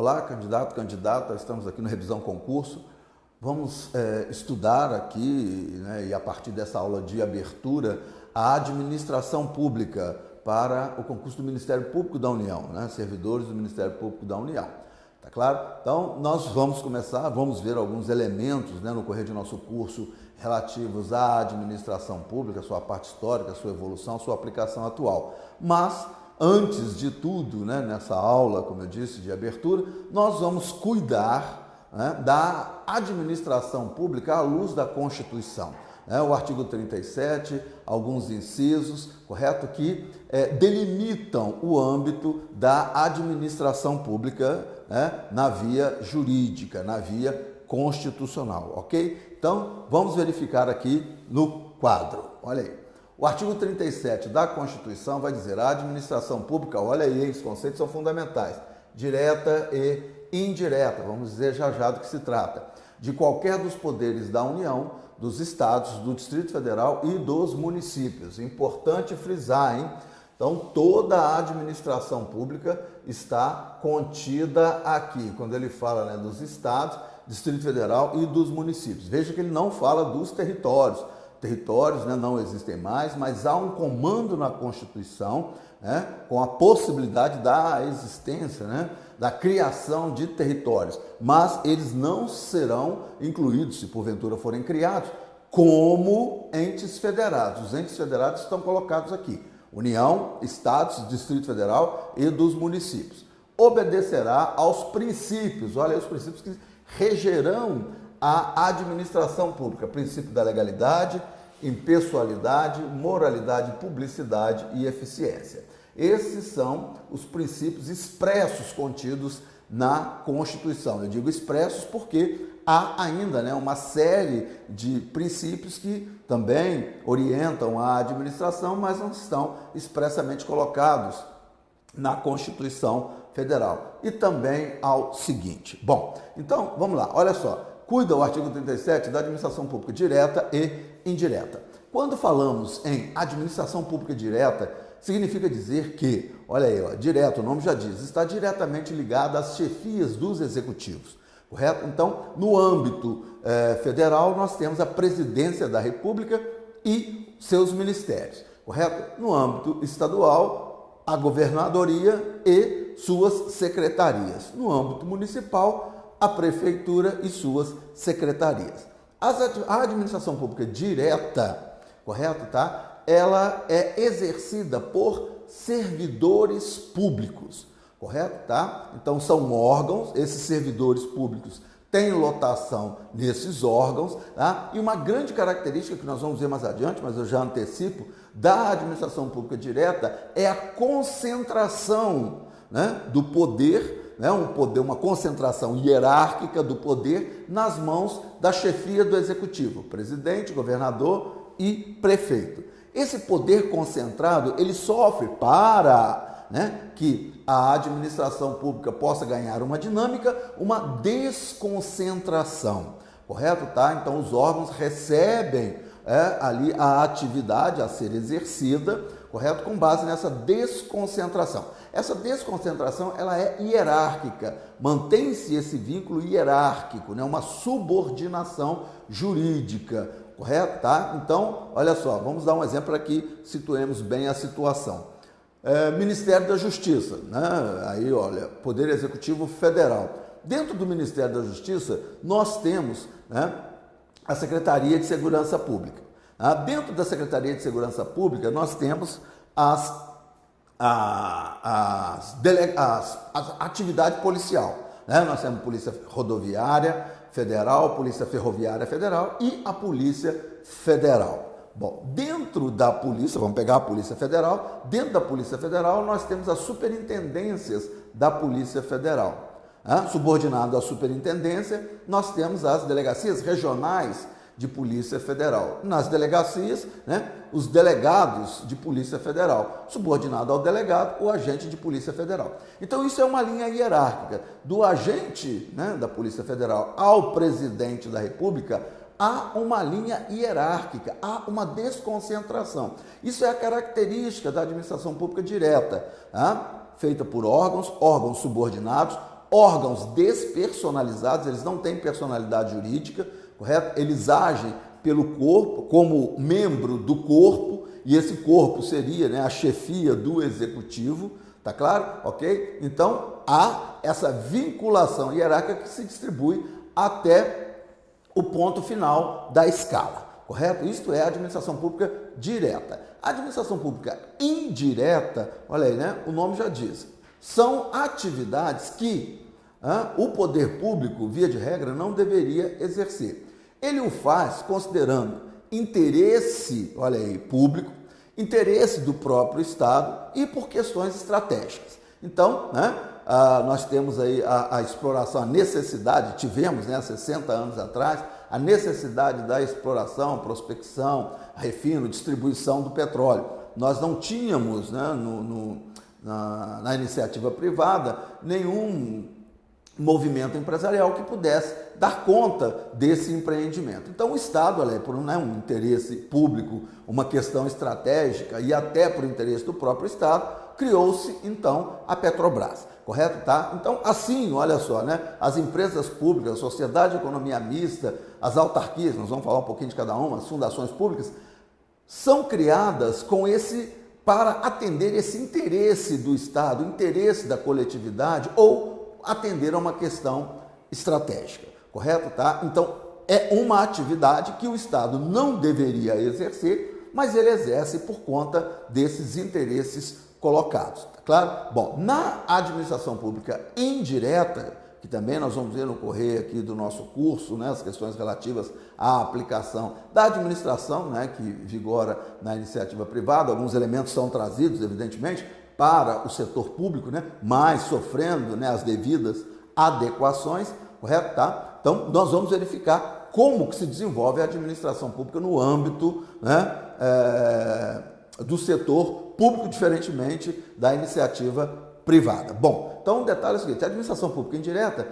Olá, candidato, candidata, estamos aqui no Revisão Concurso. Vamos estudar aqui, né, e a partir dessa aula de abertura, a administração pública para o concurso do Ministério Público da União, né, servidores do Ministério Público da União. Tá claro? Então, nós vamos começar, vamos ver alguns elementos, né, no correr de nosso curso relativos à administração pública, sua parte histórica, sua evolução, sua aplicação atual. Mas, antes de tudo, né, nessa aula, como eu disse, de abertura, nós vamos cuidar, né, da administração pública à luz da Constituição. O artigo 37, alguns incisos, correto, que delimitam o âmbito da administração pública, né, na via jurídica, na via constitucional, ok? Então, vamos verificar aqui no quadro. Olha aí. O artigo 37 da Constituição vai dizer: a administração pública, olha aí, os conceitos são fundamentais, direta e indireta, vamos dizer já do que se trata, de qualquer dos poderes da União, dos estados, do Distrito Federal e dos municípios. Importante frisar, hein? Então, toda a administração pública está contida aqui, quando ele fala, né, dos estados, Distrito Federal e dos municípios. Veja que ele não fala dos territórios. Territórios, né, não existem mais, mas há um comando na Constituição, né, com a possibilidade da existência, né, da criação de territórios, mas eles não serão incluídos, se porventura forem criados, como entes federados. Os entes federados estão colocados aqui: União, Estados, Distrito Federal e dos municípios. Obedecerá aos princípios, olha aí os princípios que regerão a administração pública: princípio da legalidade, impessoalidade, moralidade, publicidade e eficiência. Esses são os princípios expressos contidos na Constituição. Eu digo expressos porque há ainda, né, uma série de princípios que também orientam a administração, mas não estão expressamente colocados na Constituição Federal. E também ao seguinte. Bom, então vamos lá, olha só. Cuida o artigo 37 da administração pública direta e indireta. Quando falamos em administração pública direta, significa dizer que, olha aí, ó, direto, o nome já diz, está diretamente ligado às chefias dos executivos, correto? Então, no âmbito federal, nós temos a Presidência da República e seus ministérios, correto? No âmbito estadual, a Governadoria e suas secretarias. No âmbito municipal, a Prefeitura e suas secretarias. A administração pública direta, correto, tá? Ela é exercida por servidores públicos, correto, tá? Então são órgãos, esses servidores públicos têm lotação nesses órgãos, tá? E uma grande característica que nós vamos ver mais adiante, mas eu já antecipo, da administração pública direta é a concentração, né, do poder, né, uma concentração hierárquica do poder nas mãos da chefia do executivo, presidente, governador e prefeito. Esse poder concentrado, ele sofre para, né, que a administração pública possa ganhar uma dinâmica, uma desconcentração, correto? Tá? Então, os órgãos recebem ali a atividade a ser exercida, correto? Com base nessa desconcentração. Essa desconcentração, ela é hierárquica, mantém-se esse vínculo hierárquico, né? Uma subordinação jurídica, correto? Tá? Então, olha só, vamos dar um exemplo para que situemos bem a situação. Ministério da Justiça, né? Aí, olha, Poder Executivo Federal. Dentro do Ministério da Justiça, nós temos, né, a Secretaria de Segurança Pública. Dentro da Secretaria de Segurança Pública, nós temos a atividade policial, né? Nós temos Polícia Rodoviária Federal, Polícia Ferroviária Federal e a Polícia Federal. Bom, dentro da polícia, vamos pegar a Polícia Federal, dentro da Polícia Federal nós temos as superintendências da Polícia Federal. Subordinado à superintendência, nós temos as delegacias regionais de Polícia Federal. Nas delegacias, né, os delegados de Polícia Federal, subordinado ao delegado, o agente de Polícia Federal. Então, isso é uma linha hierárquica. Do agente, né, da Polícia Federal ao presidente da República, há uma linha hierárquica, há uma desconcentração. Isso é a característica da administração pública direta, feita por órgãos subordinados, órgãos despersonalizados, eles não têm personalidade jurídica, correto? Eles agem pelo corpo, como membro do corpo, e esse corpo seria, né, a chefia do executivo, tá claro? Ok? Então, há essa vinculação hierárquica que se distribui até o ponto final da escala, correto? Isto é a administração pública direta. A administração pública indireta, olha aí, né? O nome já diz, são atividades que o poder público, via de regra, não deveria exercer. Ele o faz considerando interesse, olha aí, público, interesse do próprio Estado e por questões estratégicas. Então, né, nós temos aí a exploração, a necessidade, tivemos, né, 60 anos atrás, a necessidade da exploração, prospecção, refino, distribuição do petróleo. Nós não tínhamos, né, na iniciativa privada nenhum movimento empresarial que pudesse dar conta desse empreendimento. Então o Estado, por um interesse público, uma questão estratégica e até por interesse do próprio Estado, criou-se então a Petrobras, correto? Tá? Então assim, olha só, né? As empresas públicas, a sociedade de economia mista, as autarquias, nós vamos falar um pouquinho de cada uma, as fundações públicas, são criadas para atender esse interesse do Estado, o interesse da coletividade ou atender a uma questão estratégica, correto? Tá? Então, é uma atividade que o Estado não deveria exercer, mas ele exerce por conta desses interesses colocados, tá claro? Bom, na administração pública indireta, que também nós vamos ver no correr aqui do nosso curso, né, as questões relativas à aplicação da administração, né, que vigora na iniciativa privada, alguns elementos são trazidos, evidentemente, para o setor público, né, mas sofrendo, né, as devidas adequações, correto? Tá? Então, nós vamos verificar como que se desenvolve a administração pública no âmbito, né, do setor público, diferentemente da iniciativa privada. Bom, então o detalhe é o seguinte, a administração pública indireta,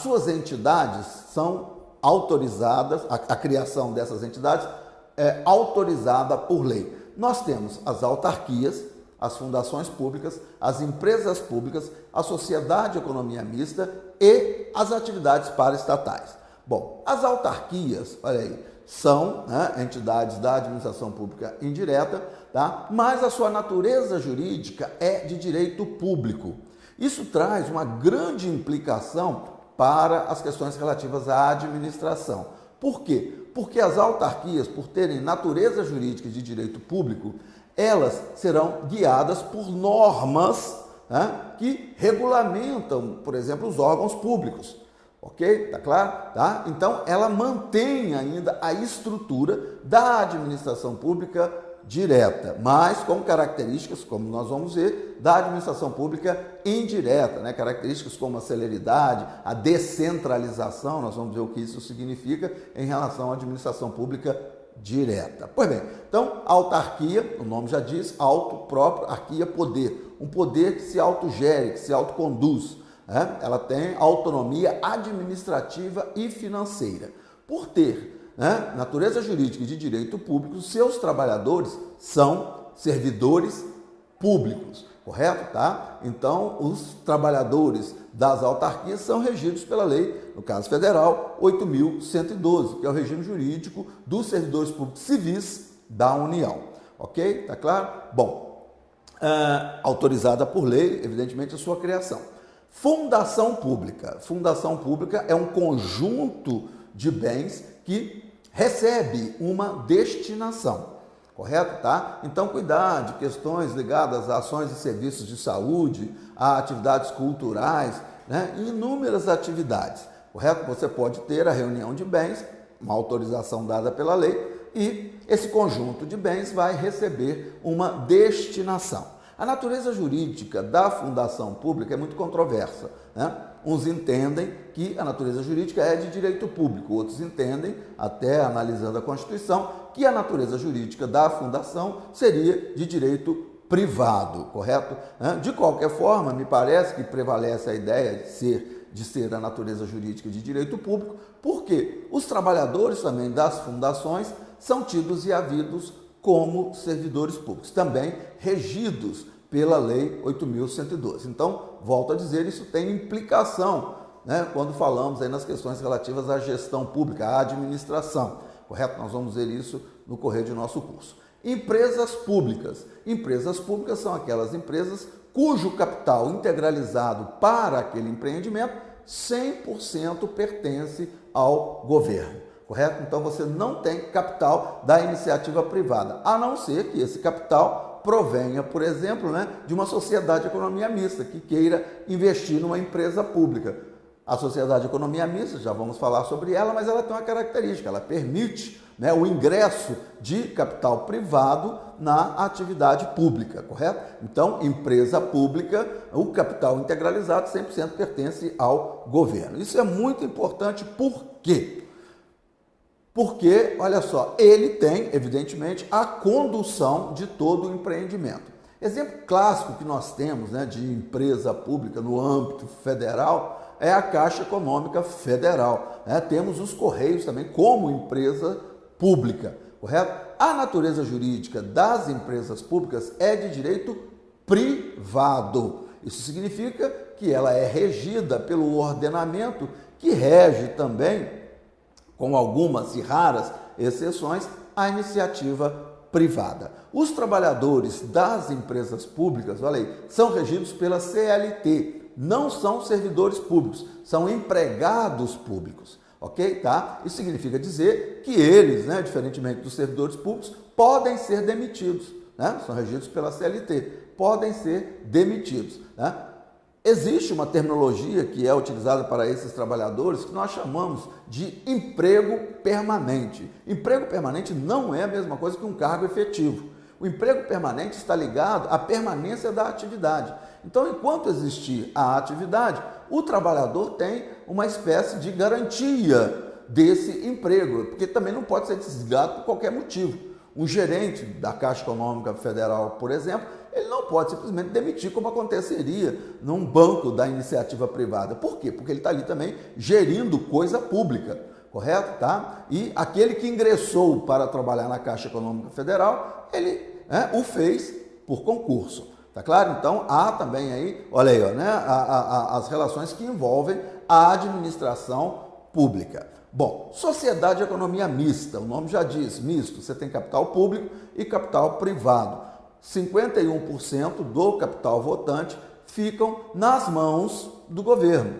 suas entidades são autorizadas, a criação dessas entidades é autorizada por lei. Nós temos as autarquias, as fundações públicas, as empresas públicas, a sociedade de economia mista e as atividades paraestatais. Bom, as autarquias, olha aí, são, né, entidades da administração pública indireta, tá? Mas a sua natureza jurídica é de direito público. Isso traz uma grande implicação para as questões relativas à administração. Por quê? Porque as autarquias, por terem natureza jurídica de direito público, elas serão guiadas por normas, né, que regulamentam, por exemplo, os órgãos públicos. Ok? Tá claro? Tá? Então, ela mantém ainda a estrutura da administração pública direta, mas com características, como nós vamos ver, da administração pública indireta, né? Características como a celeridade, a descentralização, nós vamos ver o que isso significa em relação à administração pública direta. Pois bem, então, a autarquia, o nome já diz, auto próprio, arquia, poder. Um poder que se autogere, que se autoconduz. Ela tem autonomia administrativa e financeira. Por ter, né, natureza jurídica e de direito público, seus trabalhadores são servidores públicos, correto? Tá? Então, os trabalhadores das autarquias são regidos pela lei, no caso federal, 8.112, que é o regime jurídico dos servidores públicos civis da União. Ok? Tá claro? Bom, autorizada por lei, evidentemente, a sua criação. Fundação pública. Fundação pública é um conjunto de bens que recebe uma destinação, correto? Tá? Então, cuidar de questões ligadas a ações e serviços de saúde, a atividades culturais, né? Inúmeras atividades, correto? Você pode ter a reunião de bens, uma autorização dada pela lei, e esse conjunto de bens vai receber uma destinação. A natureza jurídica da fundação pública é muito controversa, né? Uns entendem que a natureza jurídica é de direito público, outros entendem, até analisando a Constituição, que a natureza jurídica da fundação seria de direito privado, correto? De qualquer forma, me parece que prevalece a ideia de ser a natureza jurídica de direito público, porque os trabalhadores também das fundações são tidos e havidos como servidores públicos, também regidos pela Lei 8.112. Então, volto a dizer, isso tem implicação, né, quando falamos aí nas questões relativas à gestão pública, à administração, correto? Nós vamos ver isso no correr de nosso curso. Empresas públicas. Empresas públicas são aquelas empresas cujo capital integralizado para aquele empreendimento 100% pertence ao governo, correto? Então você não tem capital da iniciativa privada, a não ser que esse capital provenha, por exemplo, né, de uma sociedade de economia mista que queira investir numa empresa pública. A sociedade de economia mista, já vamos falar sobre ela, mas ela tem uma característica, ela permite, né, o ingresso de capital privado na atividade pública, correto? Então, empresa pública, o capital integralizado 100% pertence ao governo. Isso é muito importante, por quê? Porque, olha só, ele tem, evidentemente, a condução de todo o empreendimento. Exemplo clássico que nós temos, né, de empresa pública no âmbito federal é a Caixa Econômica Federal, né? Temos os Correios também como empresa pública, correto? A natureza jurídica das empresas públicas é de direito privado. Isso significa que ela é regida pelo ordenamento que rege também, com algumas e raras exceções, a iniciativa privada. Os trabalhadores das empresas públicas, olha aí, são regidos pela CLT, não são servidores públicos, são empregados públicos, ok? Tá? Isso significa dizer que eles, né, diferentemente dos servidores públicos, podem ser demitidos, né? São regidos pela CLT, podem ser demitidos, né? Existe uma terminologia que é utilizada para esses trabalhadores que nós chamamos de emprego permanente. Emprego permanente não é a mesma coisa que um cargo efetivo. O emprego permanente está ligado à permanência da atividade. Então, enquanto existir a atividade, o trabalhador tem uma espécie de garantia desse emprego, porque também não pode ser desligado por qualquer motivo. Um gerente da Caixa Econômica Federal, por exemplo, ele não pode simplesmente demitir como aconteceria num banco da iniciativa privada. Por quê? Porque ele está ali também gerindo coisa pública, correto? Tá? E aquele que ingressou para trabalhar na Caixa Econômica Federal, ele o fez por concurso. Tá claro? Então, há também aí, olha aí, né, as relações que envolvem a administração pública. Bom, sociedade de economia mista, o nome já diz, misto, você tem capital público e capital privado. 51% do capital votante ficam nas mãos do governo,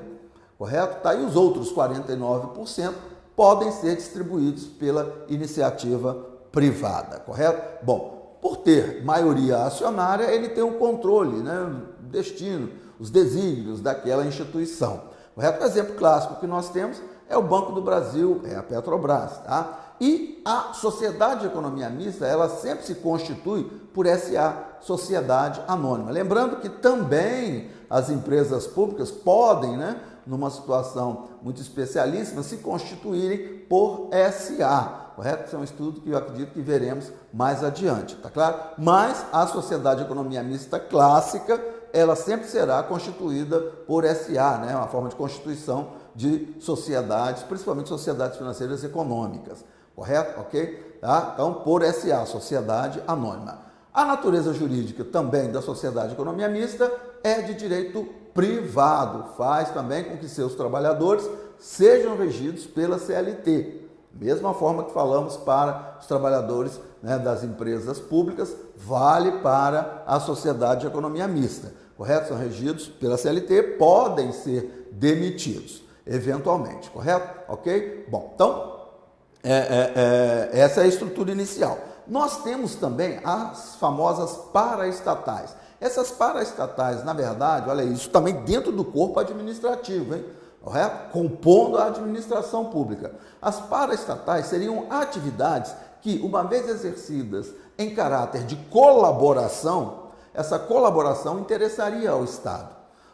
correto? Tá? E os outros 49% podem ser distribuídos pela iniciativa privada, correto? Bom, por ter maioria acionária, ele tem o controle, né, o destino, os desígnios daquela instituição, correto? O exemplo clássico que nós temos é o Banco do Brasil, é a Petrobras, tá? E a sociedade de economia mista, ela sempre se constitui por SA, sociedade anônima. Lembrando que também as empresas públicas podem, né, numa situação muito especialíssima, se constituírem por SA, correto? Esse é um estudo que eu acredito que veremos mais adiante, tá claro? Mas a sociedade de economia mista clássica, ela sempre será constituída por SA, né, uma forma de constituição de sociedades, principalmente sociedades financeiras e econômicas, correto? Ok? Tá? Então, por SA, sociedade anônima. A natureza jurídica também da sociedade de economia mista é de direito privado, faz também com que seus trabalhadores sejam regidos pela CLT. Mesma forma que falamos para os trabalhadores, né, das empresas públicas, vale para a sociedade de economia mista, correto? São regidos pela CLT, podem ser demitidos, eventualmente, correto? Ok? Bom, então, essa é a estrutura inicial. Nós temos também as famosas paraestatais. Essas paraestatais, na verdade, olha isso, também dentro do corpo administrativo, hein? Correto? Compondo a administração pública. As paraestatais seriam atividades que, uma vez exercidas em caráter de colaboração, essa colaboração interessaria ao Estado.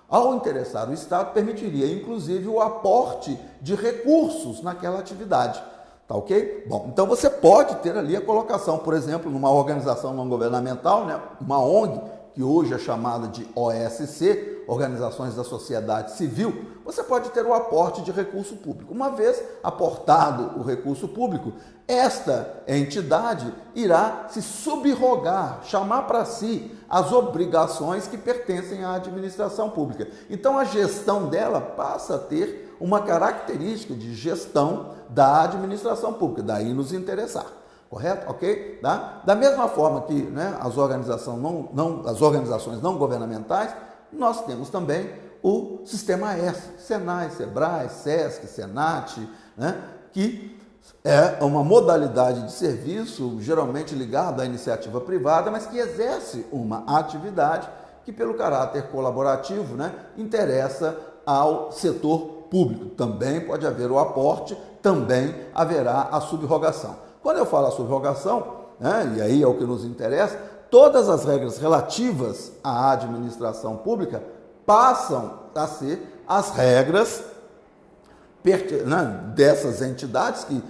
Ao interessar o Estado, permitiria, inclusive, o aporte de recursos naquela atividade. Tá ok? Bom, então você pode ter ali a colocação, por exemplo, numa organização não governamental, né, uma ONG, que hoje é chamada de OSC, Organizações da Sociedade Civil, você pode ter o aporte de recurso público. Uma vez aportado o recurso público, esta entidade irá se subrogar, chamar para si as obrigações que pertencem à administração pública. Então a gestão dela passa a ter uma característica de gestão da administração pública, daí nos interessar. Correto? Ok? Tá? Da mesma forma que, né, as organizações não governamentais, nós temos também o Sistema S, Senai, Sebrae, Sesc, Senat, né, que é uma modalidade de serviço geralmente ligada à iniciativa privada, mas que exerce uma atividade que, pelo caráter colaborativo, né, interessa ao setor público. Também pode haver o aporte, também haverá a subrogação. Quando eu falo a subrogação, né, e aí é o que nos interessa, todas as regras relativas à administração pública passam a ser as regras dessas entidades que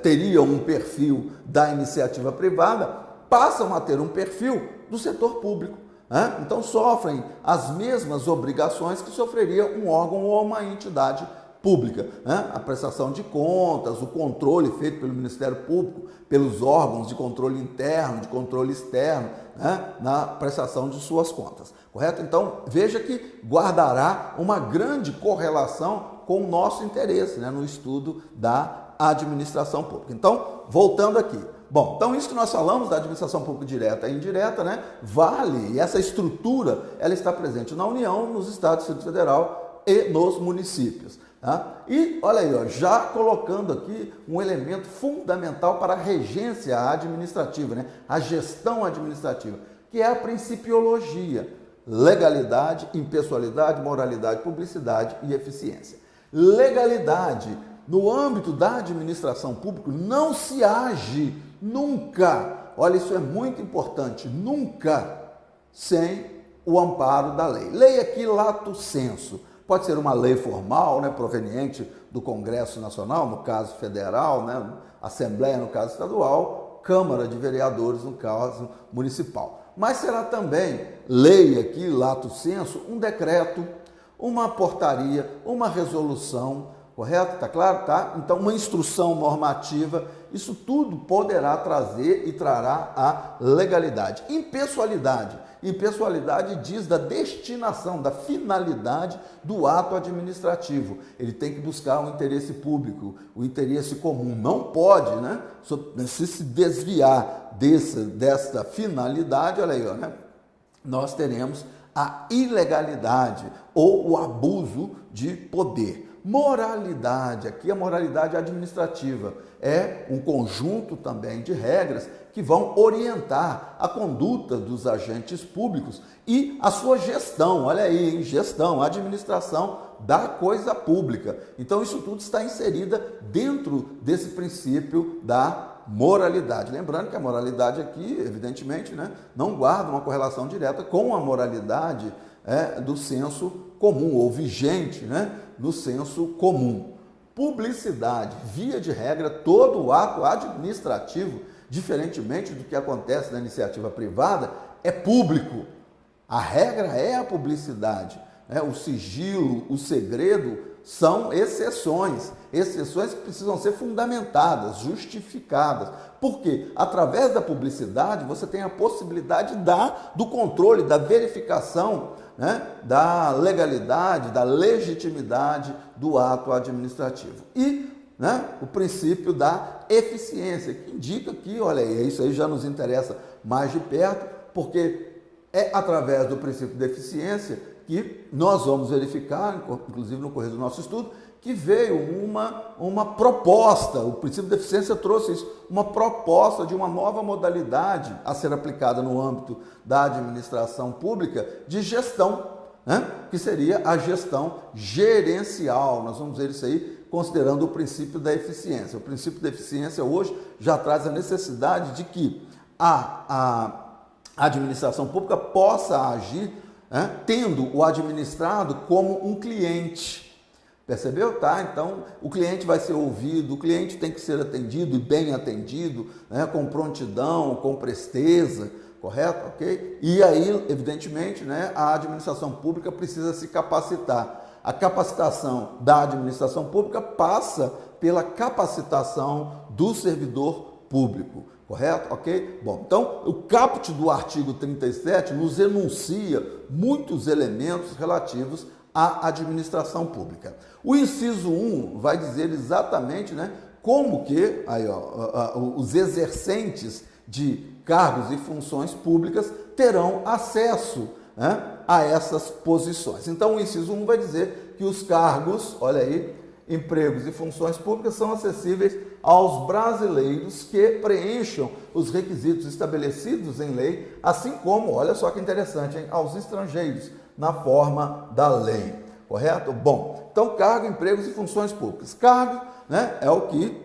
teriam um perfil da iniciativa privada, passam a ter um perfil do setor público. Né? Então sofrem as mesmas obrigações que sofreria um órgão ou uma entidade pública, né? A prestação de contas, o controle feito pelo Ministério Público, pelos órgãos de controle interno, de controle externo, né? Na prestação de suas contas, correto? Então, veja que guardará uma grande correlação com o nosso interesse, né? No estudo da administração pública. Então, voltando aqui. Bom, então isso que nós falamos da administração pública direta e indireta, né? Vale, e essa estrutura, ela está presente na União, nos estados do Distrito Federal e nos municípios. Tá? E olha aí, ó, já colocando aqui um elemento fundamental para a regência administrativa, né? A gestão administrativa, que é a principiologia: legalidade, impessoalidade, moralidade, publicidade e eficiência. Legalidade: no âmbito da administração pública não se age nunca, olha, isso é muito importante, nunca sem o amparo da lei. Lei aqui lato sensu. Pode ser uma lei formal, né, proveniente do Congresso Nacional, no caso federal, né, Assembleia, no caso estadual, Câmara de Vereadores, no caso municipal. Mas será também lei aqui, lato sensu, um decreto, uma portaria, uma resolução, correto? Tá claro? Tá? Então, uma instrução normativa, isso tudo poderá trazer e trará a legalidade. Impessoalidade. Impessoalidade diz da destinação, da finalidade do ato administrativo. Ele tem que buscar o interesse público, o interesse comum. Não pode, né, se desviar desta finalidade, olha aí, ó, né, nós teremos a ilegalidade ou o abuso de poder. Moralidade, aqui a moralidade administrativa é um conjunto também de regras que vão orientar a conduta dos agentes públicos e a sua gestão, olha aí, gestão, administração da coisa pública. Então isso tudo está inserida dentro desse princípio da moralidade. Lembrando que a moralidade aqui, evidentemente, né, não guarda uma correlação direta com a moralidade do senso comum, ou vigente, né, no senso comum. Publicidade, via de regra, todo o ato administrativo, diferentemente do que acontece na iniciativa privada, é público. A regra é a publicidade, né? O sigilo, o segredo são exceções que precisam ser fundamentadas, justificadas. Porque através da publicidade você tem a possibilidade do controle, da verificação, né, da legalidade, da legitimidade do ato administrativo. E, né, o princípio da eficiência, que indica que, olha aí, isso aí já nos interessa mais de perto, porque é através do princípio da eficiência que nós vamos verificar, inclusive no correr do nosso estudo, que veio uma proposta, o princípio da eficiência trouxe isso, uma proposta de uma nova modalidade a ser aplicada no âmbito da administração pública de gestão, né? Que seria a gestão gerencial. Nós vamos ver isso aí considerando o princípio da eficiência. O princípio da eficiência hoje já traz a necessidade de que a administração pública possa agir, né, tendo o administrado como um cliente. Percebeu? Tá? Então, o cliente vai ser ouvido, o cliente tem que ser atendido e bem atendido, né, com prontidão, com presteza, correto? Ok? E aí, evidentemente, né, a administração pública precisa se capacitar. A capacitação da administração pública passa pela capacitação do servidor público, correto? Ok? Bom, então o caput do artigo 37 nos enuncia muitos elementos relativos à administração pública. O inciso 1 vai dizer exatamente, né, como que aí, os exercentes de cargos e funções públicas terão acesso, né, a essas posições. Então, o inciso 1 vai dizer que os cargos, olha aí, empregos e funções públicas são acessíveis aos brasileiros que preencham os requisitos estabelecidos em lei, assim como, olha só que interessante, hein, aos estrangeiros, na forma da lei, correto? Bom, então, cargo, empregos e funções públicas. Cargo, né, é o que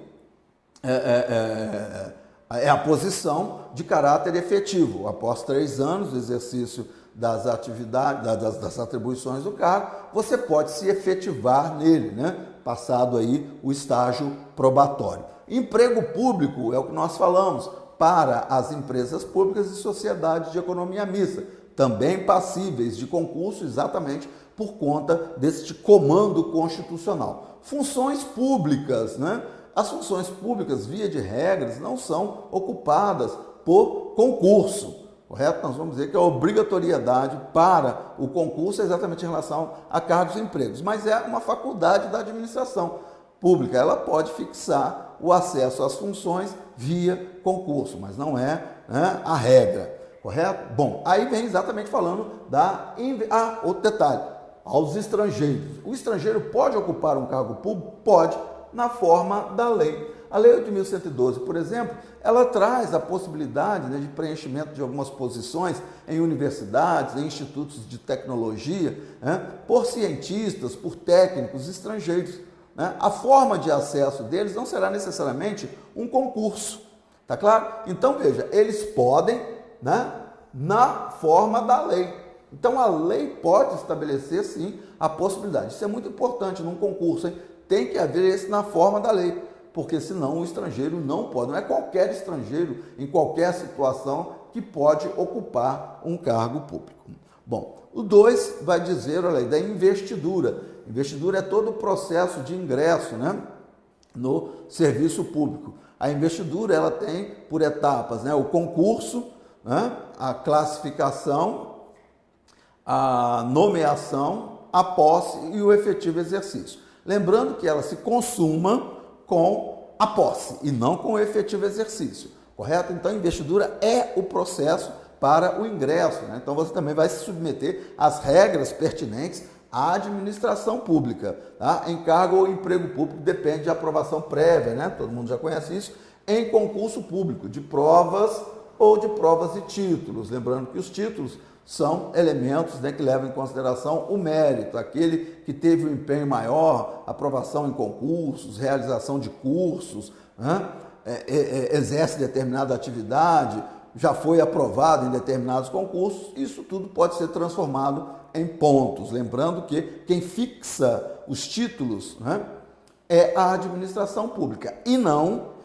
é a posição de caráter efetivo. Após 3 anos do exercício das atividades, das atribuições do cargo, você pode se efetivar nele, né? Passado aí o estágio probatório. Emprego público é o que nós falamos para as empresas públicas e sociedades de economia mista, também passíveis de concurso exatamente por conta deste comando constitucional. Funções públicas, né? As funções públicas, via de regras, não são ocupadas por concurso, correto? Nós vamos dizer que a obrigatoriedade para o concurso é exatamente em relação a cargos e empregos, mas é uma faculdade da administração pública. Ela pode fixar o acesso às funções via concurso, mas não é, né, a regra, correto? Bom, aí vem exatamente falando outro detalhe, aos estrangeiros. O estrangeiro pode ocupar um cargo público? Pode, na forma da lei. A Lei 8.112, por exemplo, ela traz a possibilidade, né, de preenchimento de algumas posições em universidades, em institutos de tecnologia, né, por cientistas, por técnicos estrangeiros, né? A forma de acesso deles não será necessariamente um concurso, tá claro? Então, veja, eles podem, né, na forma da lei. Então, a lei pode estabelecer, sim, a possibilidade. Isso é muito importante num concurso, hein? Tem que haver esse na forma da lei, porque senão o estrangeiro não pode, não é qualquer estrangeiro, em qualquer situação, que pode ocupar um cargo público. Bom, o 2 vai dizer, olha aí, da investidura. Investidura é todo o processo de ingresso, né, no serviço público. A investidura, ela tem por etapas, né, o concurso, né, a classificação, a nomeação, a posse e o efetivo exercício. Lembrando que ela se consuma com a posse e não com o efetivo exercício, correto? Então, a investidura é o processo para o ingresso, né? Então, você também vai se submeter às regras pertinentes à administração pública, tá? Em cargo ou emprego público depende de aprovação prévia, né? Todo mundo já conhece isso. Em concurso público, de provas ou de provas e títulos. Lembrando que os títulos são elementos, né, que levam em consideração o mérito, aquele que teve um empenho maior, aprovação em concursos, realização de cursos, né, exerce determinada atividade, já foi aprovado em determinados concursos, isso tudo pode ser transformado em pontos. Lembrando que quem fixa os títulos, né, é a administração pública e não...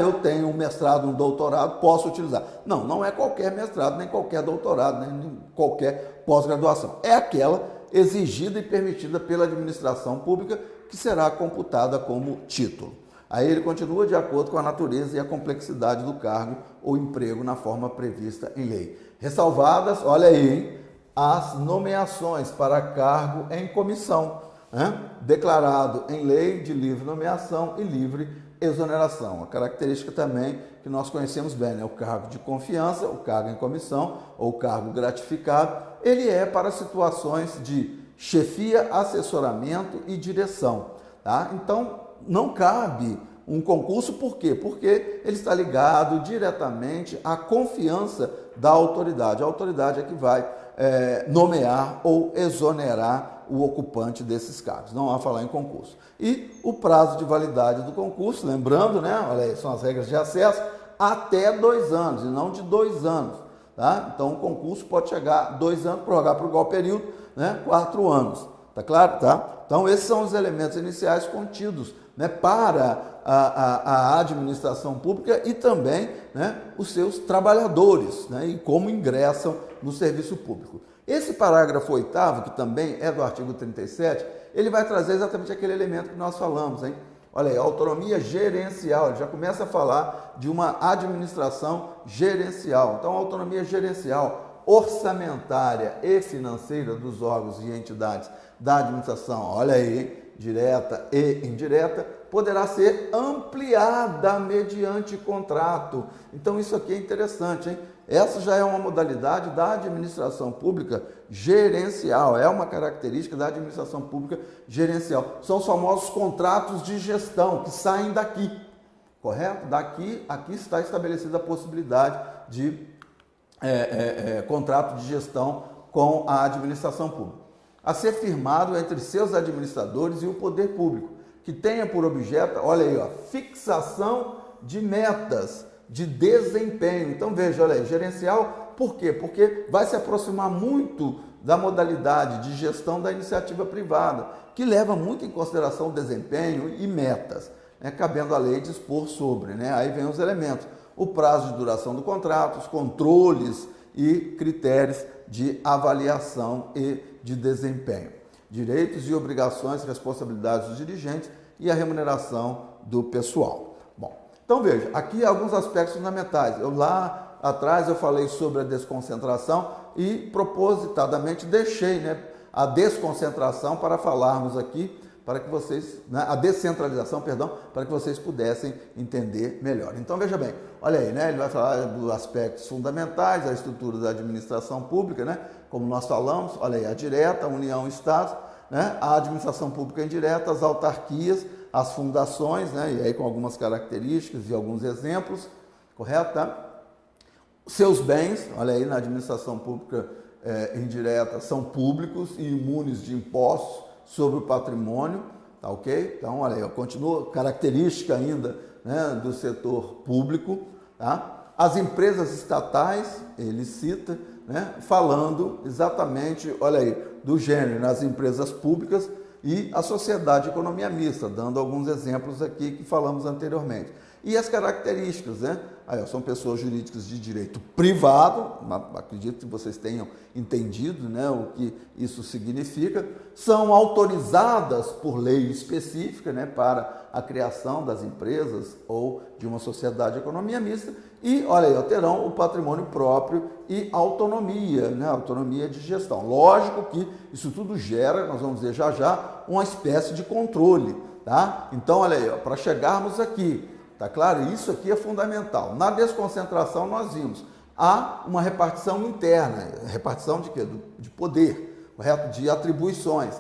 eu tenho um mestrado, um doutorado, posso utilizar. Não, não é qualquer mestrado, nem qualquer doutorado, nem qualquer pós-graduação. É aquela exigida e permitida pela administração pública que será computada como título. Aí ele continua de acordo com a natureza e a complexidade do cargo ou emprego na forma prevista em lei. Ressalvadas, olha aí, hein, as nomeações para cargo em comissão, né? Declarado em lei de livre nomeação e livre exoneração. A característica também que nós conhecemos bem, né? O cargo de confiança, o cargo em comissão ou o cargo gratificado, ele é para situações de chefia, assessoramento e direção, tá? Então, não cabe um concurso, por quê? Porque ele está ligado diretamente à confiança da autoridade. A autoridade é que vai nomear ou exonerar o ocupante desses cargos. Não há falar em concurso. E o prazo de validade do concurso, lembrando, né? Olha aí, são as regras de acesso, até 2 anos, e não de 2 anos. Tá? Então, o concurso pode chegar a 2 anos, prorrogar por igual período, né? 4 anos. Tá claro? Tá? Então, esses são os elementos iniciais contidos, né, para a administração pública e também, né, os seus trabalhadores, né, e como ingressam no serviço público. Esse parágrafo 8º, que também é do artigo 37, ele vai trazer exatamente aquele elemento que nós falamos, hein? Olha aí, autonomia gerencial, ele já começa a falar de uma administração gerencial. Então, autonomia gerencial, orçamentária e financeira dos órgãos e entidades da administração, olha aí, direta e indireta, poderá ser ampliada mediante contrato. Então, isso aqui é interessante, hein? Essa já é uma modalidade da administração pública gerencial, é uma característica da administração pública gerencial. São os famosos contratos de gestão que saem daqui, correto? Aqui está estabelecida a possibilidade de contrato de gestão com a administração pública, a ser firmado entre seus administradores e o poder público, que tenha por objeto, olha aí, ó, fixação de metas de desempenho. Então veja, olha aí, gerencial, por quê? Porque vai se aproximar muito da modalidade de gestão da iniciativa privada, que leva muito em consideração o desempenho e metas, né, cabendo à lei dispor sobre, né? Aí vem os elementos, o prazo de duração do contrato, os controles e critérios de avaliação e de desempenho, direitos e obrigações, responsabilidades dos dirigentes e a remuneração do pessoal. Então veja, aqui alguns aspectos fundamentais. Lá atrás eu falei sobre a desconcentração e propositadamente deixei, né, a desconcentração para falarmos aqui, para que vocês, né, a descentralização, perdão, para que vocês pudessem entender melhor. Então veja bem, olha aí, né, ele vai falar dos aspectos fundamentais, a estrutura da administração pública, né, como nós falamos, olha aí, a direta, a União e Estados, né, a administração pública indireta, as autarquias, as fundações, né, e aí com algumas características e alguns exemplos, correto? Tá? Seus bens, olha aí, na administração pública indireta, são públicos e imunes de impostos sobre o patrimônio, tá ok? Então, olha aí, continua característica ainda, né, do setor público, tá? As empresas estatais, ele cita, né, falando exatamente, olha aí, do gênero nas empresas públicas e a sociedade de economia mista, dando alguns exemplos aqui que falamos anteriormente. E as características, né? Aí, ó, são pessoas jurídicas de direito privado, acredito que vocês tenham entendido, né, o que isso significa, são autorizadas por lei específica, né, para a criação das empresas ou de uma sociedade de economia mista e, olha aí, terão o patrimônio próprio e autonomia, né, autonomia de gestão. Lógico que isso tudo gera, nós vamos ver já já, uma espécie de controle, tá? Então, olha aí, para chegarmos aqui, tá claro? Isso aqui é fundamental. Na desconcentração nós vimos, há uma repartição interna, repartição de quê? De poder, correto? De atribuições,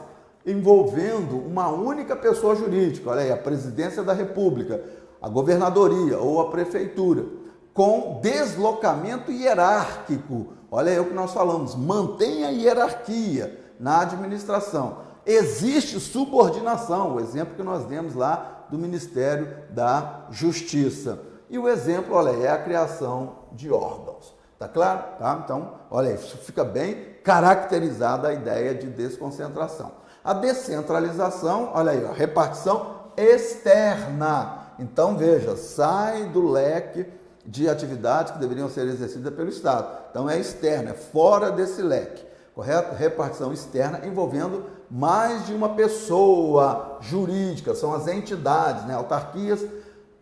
envolvendo uma única pessoa jurídica, olha aí, a presidência da República, a governadoria ou a prefeitura, com deslocamento hierárquico. Olha aí o que nós falamos, mantém a hierarquia na administração. Existe subordinação, o exemplo que nós demos lá do Ministério da Justiça. E o exemplo, olha aí, é a criação de órgãos. Tá claro? Tá? Então, olha aí, isso fica bem caracterizada a ideia de desconcentração. A descentralização, olha aí, a repartição externa. Então, veja, sai do leque de atividades que deveriam ser exercidas pelo Estado. Então, é externa, é fora desse leque, correto? Repartição externa envolvendo mais de uma pessoa jurídica, são as entidades, né? Autarquias,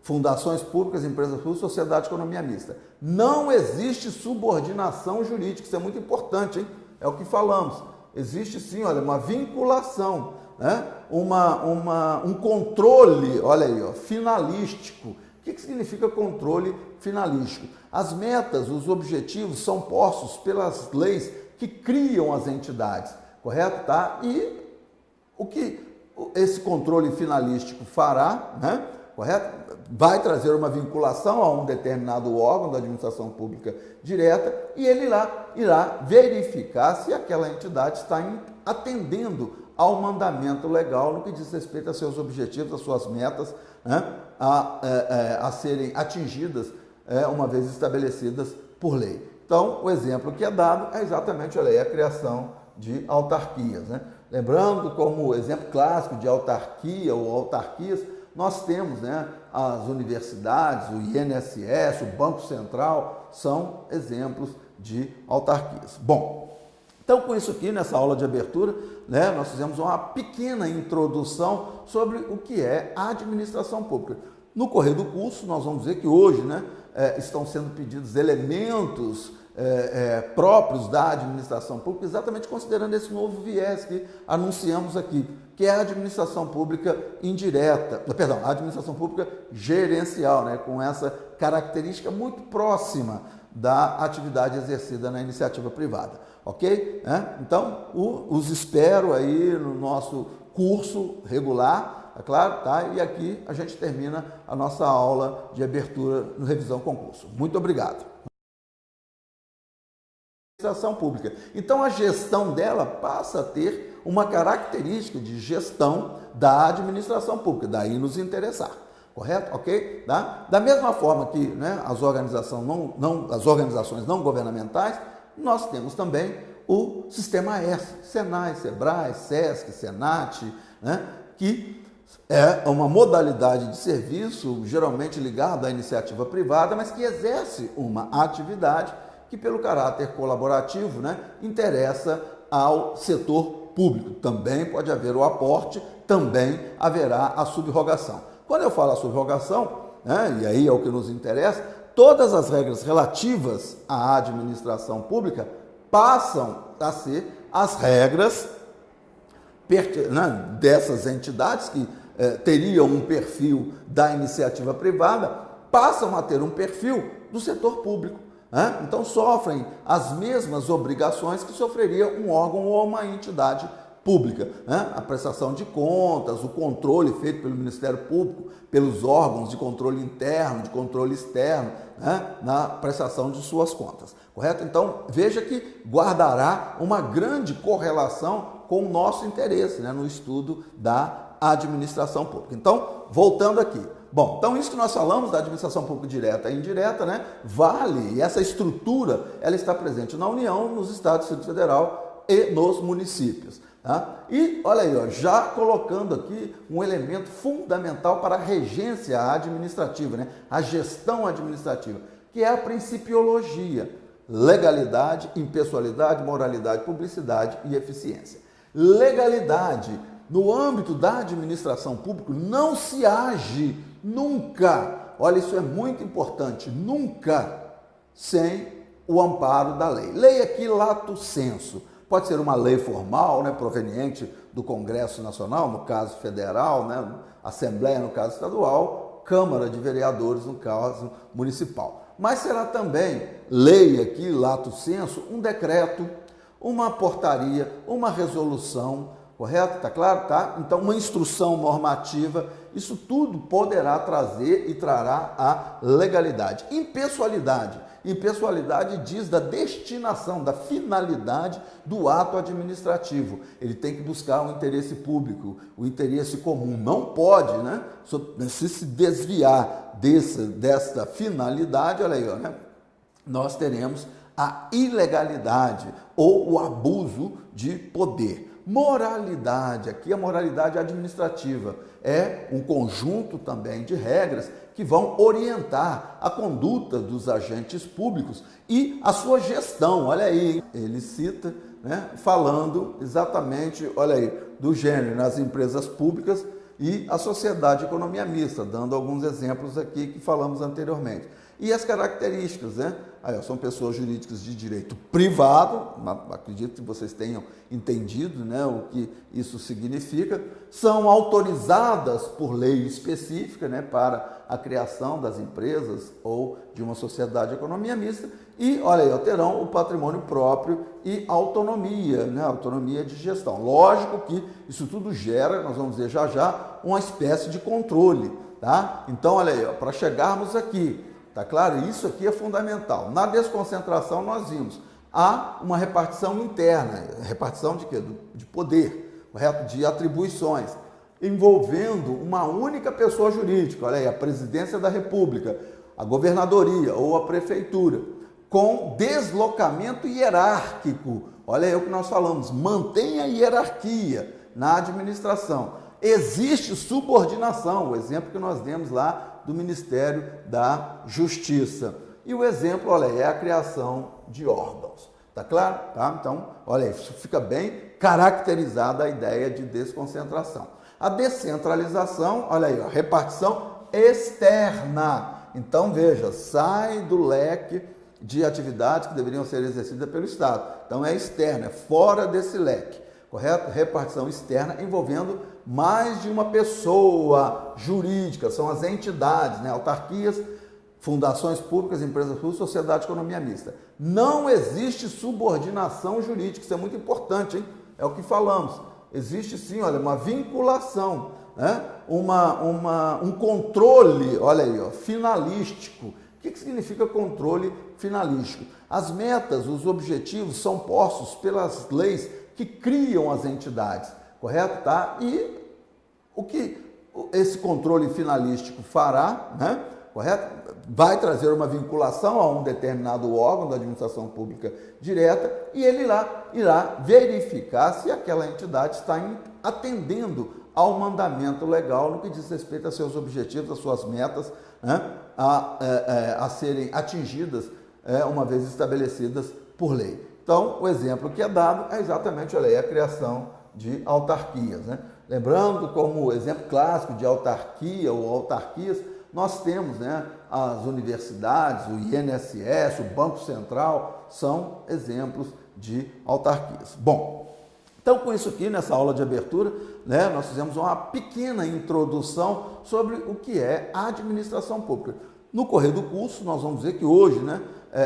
fundações públicas, empresas públicas, sociedade de economia mista. Não existe subordinação jurídica, isso é muito importante, hein? É o que falamos. Existe sim, olha, uma vinculação, né? Um controle, olha aí, ó, finalístico. O que significa controle finalístico? As metas, os objetivos são postos pelas leis que criam as entidades, correto? Tá? E o que esse controle finalístico fará, né? Correto? Vai trazer uma vinculação a um determinado órgão da administração pública direta e ele irá verificar se aquela entidade está atendendo ao mandamento legal no que diz respeito a seus objetivos, às suas metas, né? A serem atingidas uma vez estabelecidas por lei. Então, o exemplo que é dado é exatamente, olha aí, a criação de autarquias, né? Lembrando, como exemplo clássico de autarquia ou autarquias, nós temos, né, as universidades, o INSS, o Banco Central, são exemplos de autarquias. Bom, então com isso aqui, nessa aula de abertura, né, nós fizemos uma pequena introdução sobre o que é a administração pública. No correr do curso, nós vamos ver que hoje, né, estão sendo pedidos elementos próprios da administração pública, exatamente considerando esse novo viés que anunciamos aqui, que é a administração pública indireta, perdão, a administração pública gerencial, né, com essa característica muito próxima da atividade exercida na iniciativa privada, ok? Então, os espero aí no nosso curso regular, é claro, tá? E aqui a gente termina a nossa aula de abertura no Revisão Concurso. Muito obrigado. Administração pública. Então a gestão dela passa a ter uma característica de gestão da administração pública, daí nos interessar, correto? Ok? Tá? Da mesma forma que, né, as organizações não governamentais, nós temos também o Sistema S, Senai, Sebrae, Sesc, Senat, né, que é uma modalidade de serviço geralmente ligada à iniciativa privada, mas que exerce uma atividade que, pelo caráter colaborativo, né, interessa ao setor público. Também pode haver o aporte, também haverá a subrogação. Quando eu falo a subrogação, né, e aí é o que nos interessa, todas as regras relativas à administração pública passam a ser as regras dessas entidades que teriam um perfil da iniciativa privada, passam a ter um perfil do setor público. Então sofrem as mesmas obrigações que sofreria um órgão ou uma entidade pública. A prestação de contas, o controle feito pelo Ministério Público, pelos órgãos de controle interno, de controle externo, na prestação de suas contas. Correto? Então veja que guardará uma grande correlação com o nosso interesse, né, no estudo da administração pública. Então, voltando aqui. Bom, então isso que nós falamos da administração pública direta e indireta, né, vale, e essa estrutura, ela está presente na União, nos estados do Distrito Federal e nos municípios. Tá? E olha aí, ó, já colocando aqui um elemento fundamental para a regência administrativa, né, a gestão administrativa, que é a principiologia, legalidade, impessoalidade, moralidade, publicidade e eficiência. Legalidade. No âmbito da administração pública, não se age nunca, olha, isso é muito importante, nunca sem o amparo da lei. Lei aqui lato sensu, pode ser uma lei formal, né, proveniente do Congresso Nacional, no caso federal, né, Assembleia no caso estadual, Câmara de Vereadores no caso municipal. Mas será também lei aqui lato sensu, um decreto, uma portaria, uma resolução, correto? Tá claro? Tá? Então, uma instrução normativa, isso tudo poderá trazer e trará a legalidade. Impessoalidade. Impessoalidade diz da destinação, da finalidade do ato administrativo. Ele tem que buscar o interesse público, o interesse comum. Não pode, né, se desviar desta finalidade, olha aí, ó, né, nós teremos a ilegalidade ou o abuso de poder. Moralidade, aqui a moralidade administrativa é um conjunto também de regras que vão orientar a conduta dos agentes públicos e a sua gestão. Olha aí, ele cita, né, falando exatamente, olha aí, do gênero nas empresas públicas e a sociedade de economia mista, dando alguns exemplos aqui que falamos anteriormente. E as características, né? Aí, são pessoas jurídicas de direito privado, acredito que vocês tenham entendido, né, o que isso significa, são autorizadas por lei específica, né, para a criação das empresas ou de uma sociedade de economia mista e, olha aí, terão o patrimônio próprio e autonomia, né, autonomia de gestão. Lógico que isso tudo gera, nós vamos ver já já, uma espécie de controle, tá? Então, olha aí, para chegarmos aqui, tá claro? Isso aqui é fundamental. Na desconcentração nós vimos, há uma repartição interna, repartição de quê? De poder, correto? De atribuições, envolvendo uma única pessoa jurídica, olha aí, a presidência da República, a governadoria ou a prefeitura, com deslocamento hierárquico, Olha aí o que nós falamos, mantém a hierarquia na administração. Existe subordinação, o exemplo que nós demos lá do Ministério da Justiça. E o exemplo, olha aí, é a criação de órgãos. Tá claro? Tá? Então, olha aí, fica bem caracterizada a ideia de desconcentração. A descentralização, olha aí, ó, repartição externa. Então, veja, sai do leque de atividades que deveriam ser exercidas pelo Estado. Então, é externa, é fora desse leque, correto? Repartição externa envolvendo mais de uma pessoa jurídica, são as entidades, né? Autarquias, fundações públicas, empresas públicas, sociedade de economia mista. Não existe subordinação jurídica, isso é muito importante, hein? É o que falamos. Existe sim, olha, uma vinculação, né? Um controle, olha aí, ó, finalístico. O que significa controle finalístico? As metas, os objetivos são postos pelas leis que criam as entidades, correto? Tá? E o que esse controle finalístico fará, né? Correto? Vai trazer uma vinculação a um determinado órgão da administração pública direta e ele irá verificar se aquela entidade está atendendo ao mandamento legal no que diz respeito a seus objetivos, às suas metas, né? A serem atingidas uma vez estabelecidas por lei. Então, o exemplo que é dado é exatamente, olha aí, a criação de autarquias, né? Lembrando, como exemplo clássico de autarquia ou autarquias, nós temos, né, as universidades, o INSS, o Banco Central, são exemplos de autarquias. Bom, então com isso aqui, nessa aula de abertura, né, nós fizemos uma pequena introdução sobre o que é a administração pública. No correr do curso, nós vamos ver que hoje, né,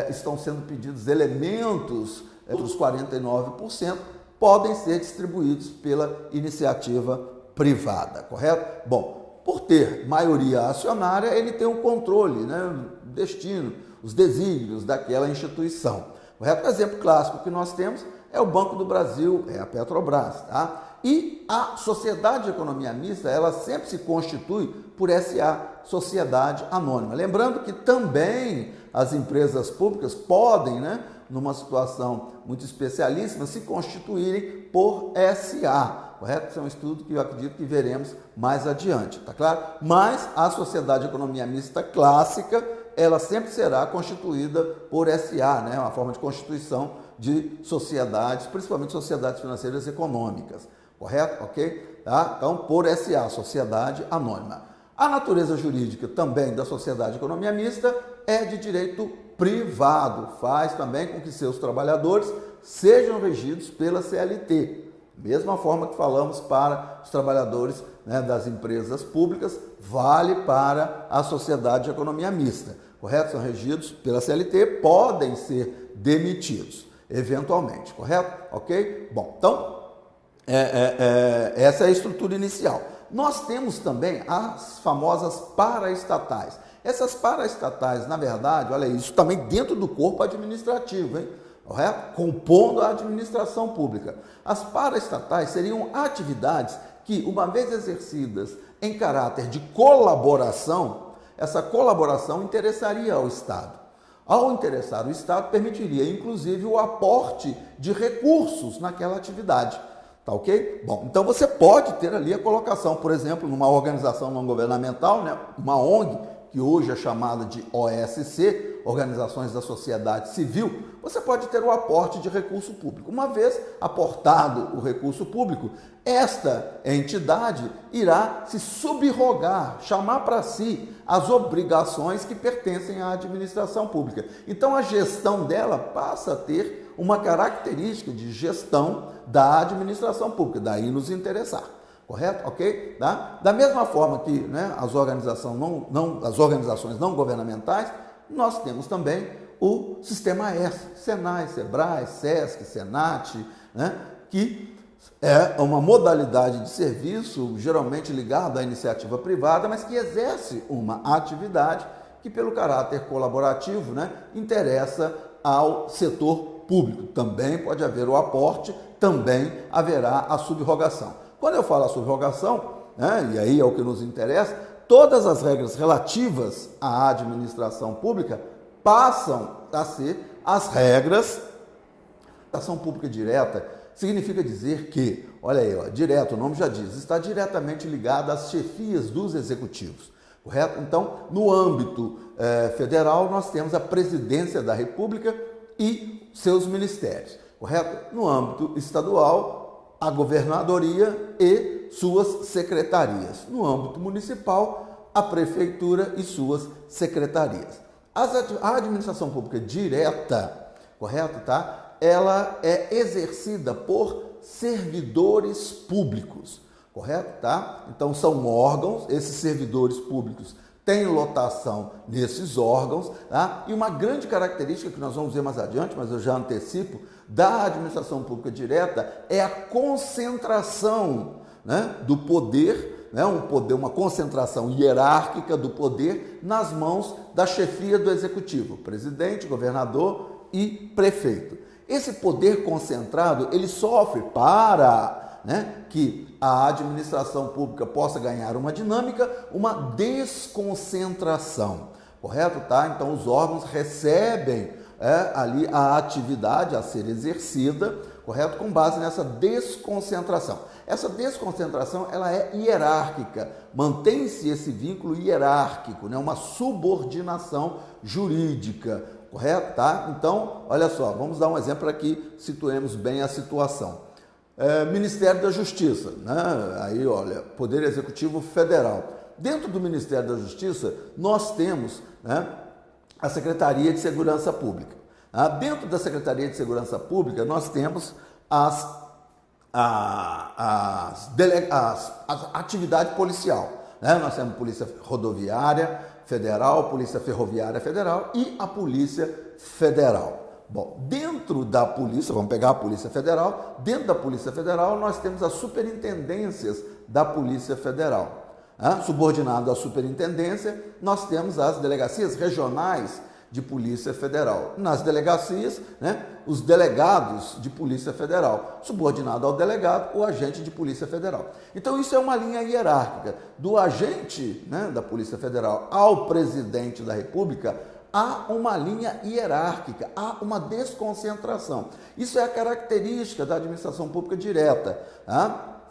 estão sendo pedidos elementos dos 49%, podem ser distribuídos pela iniciativa privada, correto? Bom, por ter maioria acionária, ele tem um controle, né, o destino, os desígnios daquela instituição. Correto? O exemplo clássico que nós temos é o Banco do Brasil, é a Petrobras. Tá? E a Sociedade de Economia Mista, ela sempre se constitui por SA, Sociedade Anônima. Lembrando que também as empresas públicas podem, né, numa situação muito especialíssima, se constituírem por SA. Correto? Isso é um estudo que eu acredito que veremos mais adiante, tá claro? Mas a Sociedade de Economia Mista clássica, ela sempre será constituída por SA, né? Uma forma de constituição de sociedades, principalmente sociedades financeiras e econômicas, correto? Ok? Tá? Então, por SA, Sociedade Anônima. A natureza jurídica também da Sociedade de Economia Mista é de direito privado, faz também com que seus trabalhadores sejam regidos pela CLT. Mesma forma que falamos para os trabalhadores, né, das empresas públicas, vale para a Sociedade de Economia Mista, correto? São regidos pela CLT, podem ser demitidos, eventualmente, correto? Ok? Bom, então, essa é a estrutura inicial. Nós temos também as famosas paraestatais. Essas paraestatais, na verdade, olha isso também dentro do corpo administrativo, hein? Correto? Compondo a administração pública. As paraestatais seriam atividades que, uma vez exercidas em caráter de colaboração, essa colaboração interessaria ao Estado. Ao interessar o Estado, permitiria, inclusive, o aporte de recursos naquela atividade. Tá ok? Bom, então você pode ter ali a colocação, por exemplo, numa organização não governamental, né, uma ONG, que hoje é chamada de OSC, Organizações da Sociedade Civil, você pode ter o aporte de recurso público. Uma vez aportado o recurso público, esta entidade irá se subrogar, chamar para si as obrigações que pertencem à administração pública. Então a gestão dela passa a ter uma característica de gestão da administração pública, daí nos interessar. Correto? Ok? Tá? Da mesma forma que, né, as organizações não governamentais, nós temos também o Sistema S, Senai, Sebrae, Sesc, Senat, né, que é uma modalidade de serviço geralmente ligada à iniciativa privada, mas que exerce uma atividade que, pelo caráter colaborativo, né, interessa ao setor público. Também pode haver o aporte, também haverá a subrogação. Quando eu falo a subrogação, né, e aí é o que nos interessa, todas as regras relativas à administração pública passam a ser as regras Ação pública direta significa dizer que, olha aí, ó, direto, o nome já diz, está diretamente ligada às chefias dos executivos, correto? Então, no âmbito federal, nós temos a Presidência da República e seus ministérios, correto? No âmbito estadual, a Governadoria e suas secretarias. No âmbito municipal, a Prefeitura e suas secretarias. A administração pública direta, correto, tá? Ela é exercida por servidores públicos, correto, tá? Então são órgãos, esses servidores públicos têm lotação nesses órgãos, tá? E uma grande característica que nós vamos ver mais adiante, mas eu já antecipo, da administração pública direta é a concentração, né, do poder, né, uma concentração hierárquica do poder nas mãos da chefia do executivo, presidente, governador e prefeito. Esse poder concentrado, ele sofre para, né, que a administração pública possa ganhar uma dinâmica, uma desconcentração, correto? Tá? Então, os órgãos recebem ali a atividade a ser exercida, correto? Com base nessa desconcentração. Essa desconcentração, ela é hierárquica, mantém-se esse vínculo hierárquico, né? Uma subordinação jurídica, correto? Tá? Então, olha só, vamos dar um exemplo para que situemos bem a situação. Ministério da Justiça, né? Aí, olha, Poder Executivo Federal. Dentro do Ministério da Justiça, nós temos, né, a Secretaria de Segurança Pública. Dentro da Secretaria de Segurança Pública, nós temos a atividade policial, né? Nós temos Polícia Rodoviária Federal, Polícia Ferroviária Federal e a Polícia Federal. Bom, dentro da polícia, vamos pegar a Polícia Federal, dentro da Polícia Federal nós temos as superintendências da Polícia Federal. Subordinado à superintendência, nós temos as delegacias regionais de Polícia Federal. Nas delegacias, né, os delegados de Polícia Federal, subordinado ao delegado, o agente de Polícia Federal. Então, isso é uma linha hierárquica. Do agente, né, da Polícia Federal ao presidente da República, há uma linha hierárquica, há uma desconcentração. Isso é a característica da administração pública direta,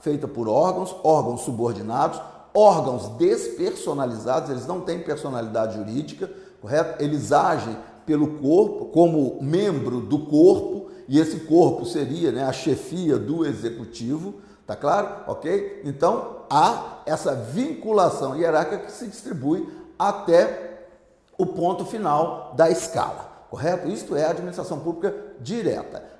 feita por órgãos subordinados, órgãos despersonalizados, eles não têm personalidade jurídica, correto? Eles agem pelo corpo, como membro do corpo, e esse corpo seria, né, a chefia do executivo, tá claro? Ok? Então, há essa vinculação hierárquica que se distribui até o ponto final da escala, correto? Isto é a administração pública direta.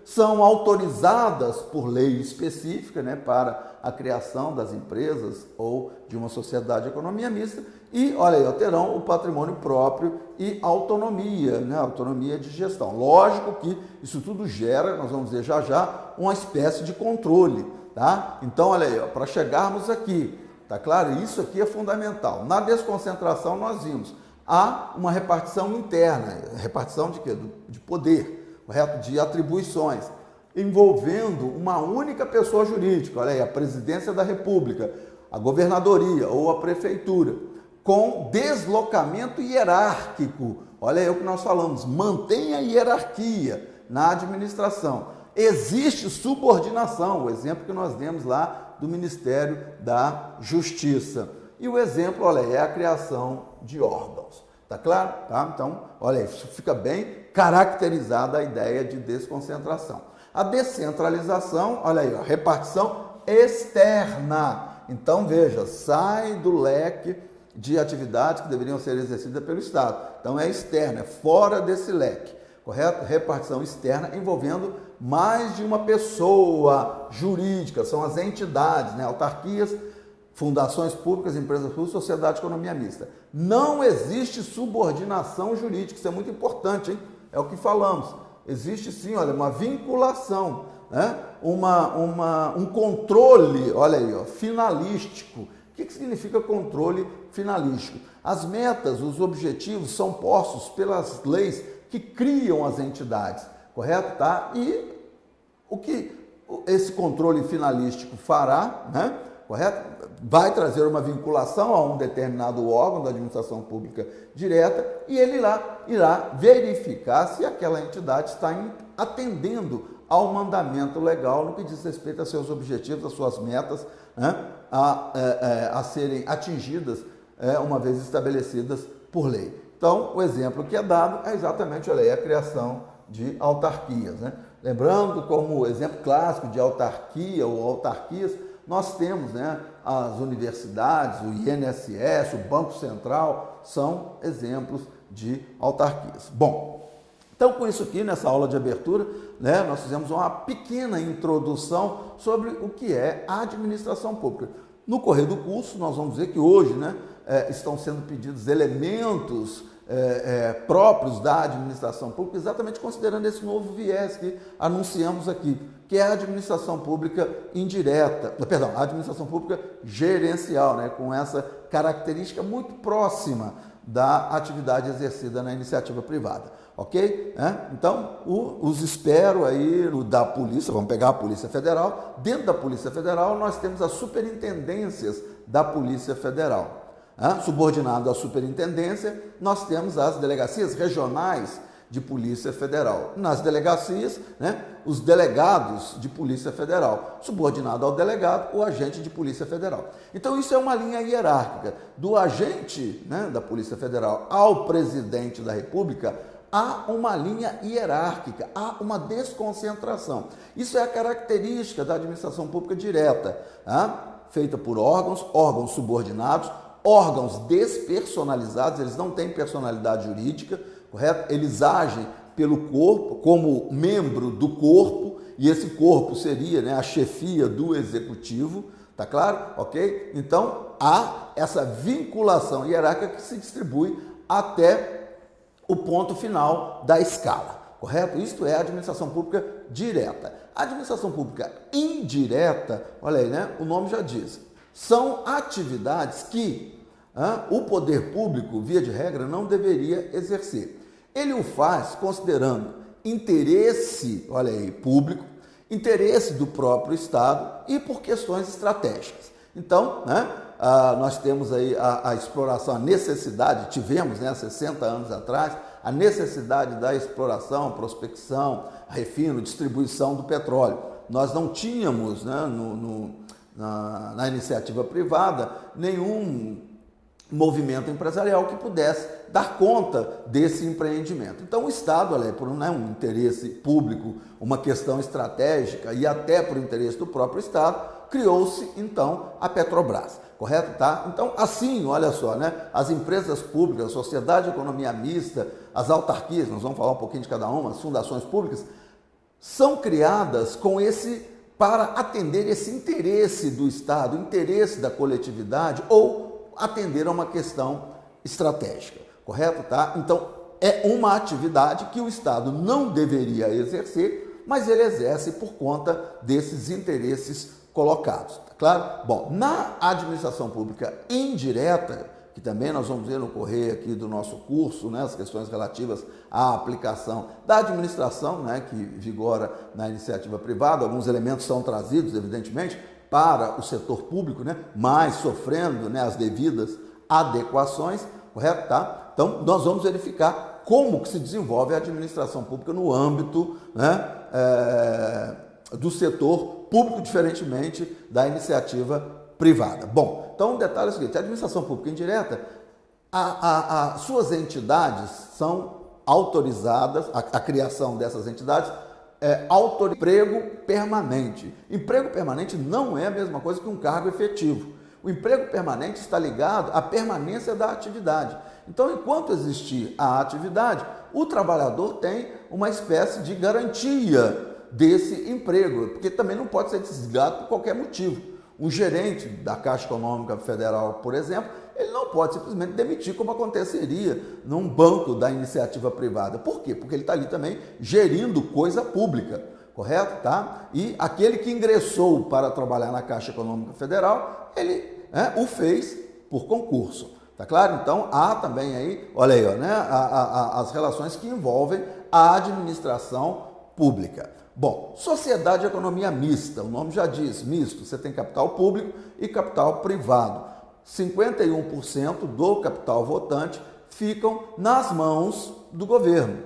São autorizadas por lei específica, né, para a criação das empresas ou de uma sociedade de economia mista e, olha aí, terão o patrimônio próprio e autonomia, né, autonomia de gestão. Lógico que isso tudo gera, nós vamos ver já já, uma espécie de controle, tá? Então, olha aí, para chegarmos aqui, tá claro? Isso aqui é fundamental. Na desconcentração nós vimos, há uma repartição interna, repartição de quê? De poder, correto? De atribuições, envolvendo uma única pessoa jurídica, olha aí, a Presidência da República, a Governadoria ou a Prefeitura, com deslocamento hierárquico. Olha aí o que nós falamos, mantém a hierarquia na administração. Existe subordinação, o exemplo que nós demos lá do Ministério da Justiça. E o exemplo, olha aí, é a criação de órgãos. Tá claro? Tá? Então, olha aí, fica bem caracterizada a ideia de desconcentração. A descentralização, olha aí, a repartição externa. Então, veja, sai do leque de atividades que deveriam ser exercidas pelo Estado. Então, é externa, é fora desse leque, correto? Repartição externa envolvendo mais de uma pessoa jurídica, são as entidades, né? Autarquias, fundações públicas, empresas públicas, sociedade de economia mista. Não existe subordinação jurídica, isso é muito importante, hein? É o que falamos. Existe sim, olha, uma vinculação, né? Um controle, olha aí, ó, finalístico. O que significa controle finalístico? As metas, os objetivos são postos pelas leis que criam as entidades, correto? Tá? E o que esse controle finalístico fará, né? correto? Vai trazer uma vinculação a um determinado órgão da administração pública direta e ele irá verificar se aquela entidade está atendendo ao mandamento legal no que diz respeito a seus objetivos, às suas metas, né, a serem atingidas uma vez estabelecidas por lei. Então, o exemplo que é dado é exatamente, olha aí, a criação de autarquias, né? Lembrando, como exemplo clássico de autarquia ou autarquias, nós temos, né, as universidades, o INSS, o Banco Central, são exemplos de autarquias. Bom, então com isso aqui, nessa aula de abertura, né, nós fizemos uma pequena introdução sobre o que é a administração pública. No correr do curso, nós vamos ver que hoje, né, estão sendo pedidos elementos próprios da administração pública, exatamente considerando esse novo viés que anunciamos aqui, que é a administração pública indireta, perdão, a administração pública gerencial, né, com essa característica muito próxima da atividade exercida na iniciativa privada, ok? Então, os espero aí da polícia, vamos pegar a Polícia Federal. Dentro da Polícia Federal nós temos as superintendências da Polícia Federal. Subordinado à superintendência, nós temos as delegacias regionais de Polícia Federal. Nas delegacias, né, os delegados de Polícia Federal. Subordinado ao delegado, o agente de Polícia Federal. Então, isso é uma linha hierárquica. Do agente, né, da Polícia Federal ao presidente da República, há uma linha hierárquica, há uma desconcentração. Isso é a característica da administração pública direta, feita por órgãos subordinados, órgãos despersonalizados, eles não têm personalidade jurídica, correto? Eles agem pelo corpo, como membro do corpo, e esse corpo seria, né, a chefia do executivo, tá claro? Ok? Então, há essa vinculação hierárquica que se distribui até o ponto final da escala, correto? Isto é a administração pública direta. A administração pública indireta, olha aí, né? O nome já diz, são atividades que o poder público, via de regra, não deveria exercer. Ele o faz considerando interesse, olha aí, público, interesse do próprio Estado e por questões estratégicas. Então, né, nós temos aí a exploração, a necessidade, tivemos, né, há 60 anos atrás, a necessidade da exploração, prospecção, refino, distribuição do petróleo. Nós não tínhamos, né, na iniciativa privada nenhum movimento empresarial que pudesse dar conta desse empreendimento. Então o Estado, olha, por um interesse público, uma questão estratégica e até por interesse do próprio Estado, criou-se então a Petrobras, correto? Tá? Então assim, olha só, né? As empresas públicas, a sociedade de economia mista, as autarquias, nós vamos falar um pouquinho de cada uma, as fundações públicas, são criadas com para atender esse interesse do Estado, o interesse da coletividade ou atender a uma questão estratégica, correto? Tá? Então, é uma atividade que o Estado não deveria exercer, mas ele exerce por conta desses interesses colocados, tá claro? Bom, na administração pública indireta, que também nós vamos ver no correr aqui do nosso curso, né, as questões relativas à aplicação da administração, né, que vigora na iniciativa privada, alguns elementos são trazidos, evidentemente, para o setor público, né, mas sofrendo, né, as devidas adequações, correto? Tá? Então, nós vamos verificar como que se desenvolve a administração pública no âmbito, né, do setor público, diferentemente da iniciativa privada. Bom, então o detalhe é o seguinte, a administração pública indireta, as suas entidades são autorizadas, a criação dessas entidades emprego permanente. Emprego permanente não é a mesma coisa que um cargo efetivo. O emprego permanente está ligado à permanência da atividade. Então, enquanto existir a atividade, o trabalhador tem uma espécie de garantia desse emprego, porque também não pode ser desligado por qualquer motivo. Um gerente da Caixa Econômica Federal, por exemplo, ele não pode simplesmente demitir como aconteceria num banco da iniciativa privada. Por quê? Porque ele está ali também gerindo coisa pública, correto? Tá? E aquele que ingressou para trabalhar na Caixa Econômica Federal, ele o fez por concurso, tá claro? Então, há também aí, olha aí, ó, né, as relações que envolvem a administração pública. Bom, sociedade de economia mista, o nome já diz, misto, você tem capital público e capital privado. 51% do capital votante ficam nas mãos do governo,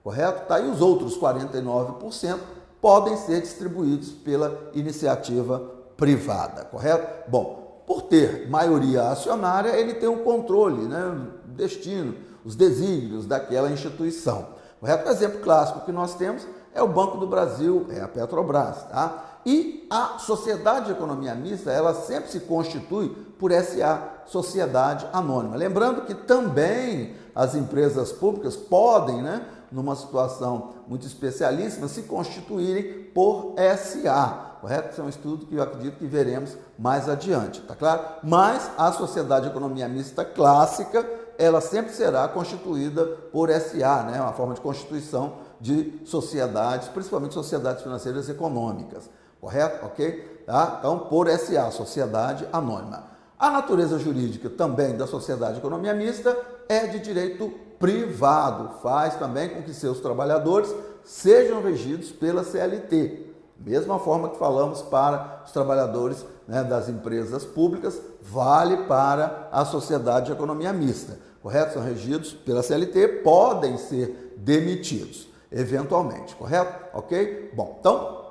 correto? Tá? E os outros 49% podem ser distribuídos pela iniciativa privada, correto? Bom, por ter maioria acionária, ele tem um controle, né, destino, os desígnios daquela instituição, correto? O exemplo clássico que nós temos é o Banco do Brasil, é a Petrobras, tá? E a sociedade de economia mista, ela sempre se constitui por SA, sociedade anônima. Lembrando que também as empresas públicas podem, né, numa situação muito especialíssima, se constituírem por SA, correto? Esse é um estudo que eu acredito que veremos mais adiante, tá claro? Mas a sociedade de economia mista clássica, ela sempre será constituída por SA, né, uma forma de constituição de sociedades, principalmente sociedades financeiras e econômicas, correto? Ok? Tá? Então, por SA, sociedade anônima. A natureza jurídica também da sociedade de economia mista é de direito privado, faz também com que seus trabalhadores sejam regidos pela CLT. Mesma forma que falamos para os trabalhadores, né, das empresas públicas, vale para a sociedade de economia mista, correto? São regidos pela CLT, podem ser demitidos, eventualmente, correto? Ok? Bom, então,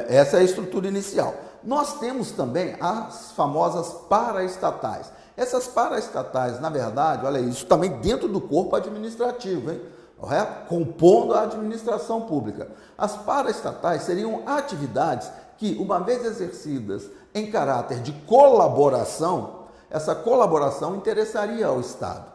essa é a estrutura inicial. Nós temos também as famosas paraestatais. Essas paraestatais, na verdade, olha isso, também dentro do corpo administrativo, hein? Correto? Compondo a administração pública. As paraestatais seriam atividades que, uma vez exercidas em caráter de colaboração, essa colaboração interessaria ao Estado.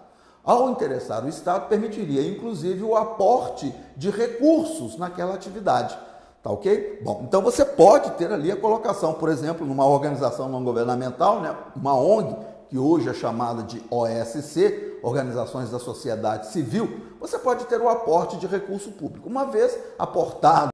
Ao interessar o Estado, permitiria, inclusive, o aporte de recursos naquela atividade. Tá ok? Bom, então você pode ter ali a colocação, por exemplo, numa organização não governamental, né, uma ONG, que hoje é chamada de OSC, Organizações da Sociedade Civil, você pode ter o aporte de recurso público. Uma vez aportado